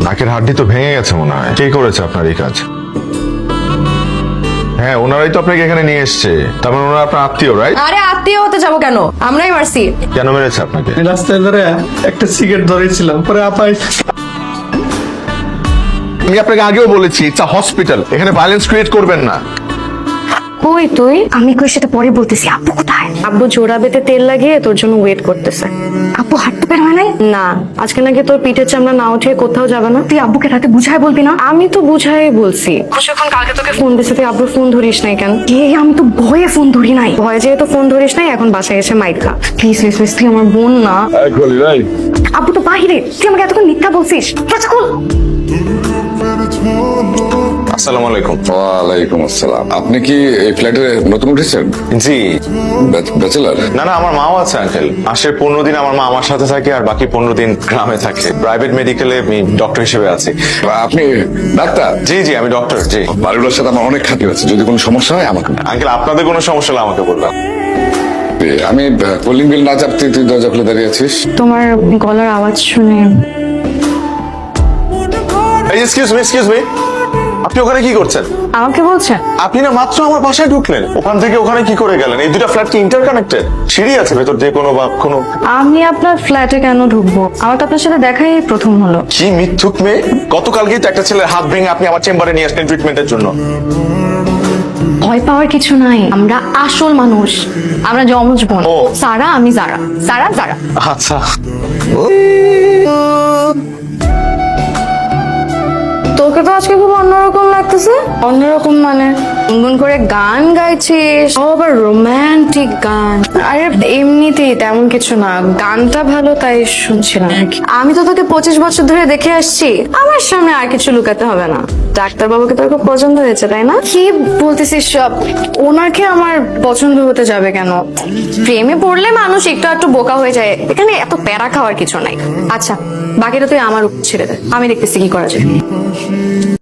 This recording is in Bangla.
নাকের হাড্ডি তো ভেঙে গেছে মনে হয়। কে করেছে আপনার এই কাজ? হ্যাঁ, ওনারাই তো আপনাকে এখানে নিয়ে এসছে। তার মানে ওনারা আপনার আত্মীয়, রাইট? আরে আত্মীয় হতে যাবো কেন, আমরাই মারছি। কেন মেরেছে আপনাকে? রাস্তায় ধরে একটা সিগারেট ধরেছিলাম, পরে আপাই আমি আপনাকে আগেও বলেছি ইটস আ হসপিটাল, এখানে ভায়োলেন্স ক্রিয়েট করবেন না। কই তুই? আমি কই সেটা পরে বলতেছি। আব্বু কোথায়? আব্বু জোড়া বেতে তেল লাগিয়ে তোর জন্য ওয়েট করতেছে। আব্বু হাঁটতে বের হয় নাই? না, আজকে নাকি তোর পিঠের চামড়া না উঠিয়ে কোথাও যাবে না। তুই আব্বুকে রাতে বুঝায় বলবি না? আমি তো বুঝাই বলছি। যখন কালকে তোকে ফোন দিছে তুই আব্বুর ফোন ধরিস নাই কেন? আমি তো ভয়ে ফোন ধরি নাই। ভয় যেহেতু ফোন ধরিস নাই, এখন বাসায় এসে মাইর খা। প্লিজ প্লিজ প্লিজ, তুই আমার বোন না। আব্বু তো বাহিরে, তুই আমাকে এতক্ষণ মিথ্যা বলছিস। দরজা খোল। আসসালামু আলাইকুম। ওয়ালাইকুম আসসালাম। আপনি কি এই ফ্ল্যাটে নতুন উঠেছেন? জি। ব্যাচেলার? না না, আমার মাও আছে আঙ্কেল। মাসের 15 দিন আমার মা আমার সাথে থাকে, আর বাকি 15 দিন গ্রামে থাকে। প্রাইভেট মেডিকেলে আমি ডক্টর হিসেবে আছি। আপনি ডাক্তার? জি জি, আমি ডক্টর। জি বাড়িগুলোর সাথে আমার অনেক খাতির আছে, যদি কোনো সমস্যা হয় আমাকে। আঙ্কেল, আপনাদের কোনো সমস্যা হলে আমাকে বলবেন। আমি কলিং বিল না চাপতে তুই দরজা খুলে দাঁড়িয়ে আছিস। তোমার গলার আওয়াজ শুনে এক্সকিউজ মি, আপনি ওখানে কি করছেন? আমাকে বলছে আপনি না মাত্র আমার বাসায় ঢুকলেন, ওখান থেকে ওখানে কি করে গেলেন? এই দুটো ফ্ল্যাট কি ইন্টারকানেক্টেড? সিঁড়ি আছে ভেতর দিয়ে কোনো বা কোনো? আমি আপনার ফ্ল্যাটে কেন ঢুকবো? আমার তো আপনার সাথে দেখাই প্রথম হলো। কি মিথ্যুক মেয়ে! গতকালকেই তো একটা ছেলের হাত ভেঙে আপনি আমার চেম্বারে নিয়ে আসলেন ট্রিটমেন্টের জন্য। ভয় পাওয়ার কিছু নাই, আমরা আসল মানুষ, আমরা যমজ বোন। ও। সারা, আমি জারা, সারা জারা। আচ্ছা। তোকে তো আজকে খুব অন্যরকম লাগতেছে। অন্যরকম মানে গুনগুন করে গান গাইছিস, আবার রোমান্টিক গান। আরে এমনিতেই তেমন কিছু না, গানটা ভালো তাই শুনছিলাম আর কি। আমি তো তোকে 25 বছর ধরে দেখে আসছি, আমার সামনে আর কিছু লুকাতে হবে না। ডাক্তার বাবুকে তোর খুব পছন্দ হয়েছে তাই না? কি বলতেছিস সব? ওনাকে আমার পছন্দ হতে যাবে কেন? প্রেমে পড়লে মানুষ একটু একটু বোকা হয়ে যায়, এখানে এত প্যারা খাওয়ার কিছু নাই। আচ্ছা, বাকিটা তুই আমার উপর ছেড়ে দে, আমি দেখতেছি কি করা যায়।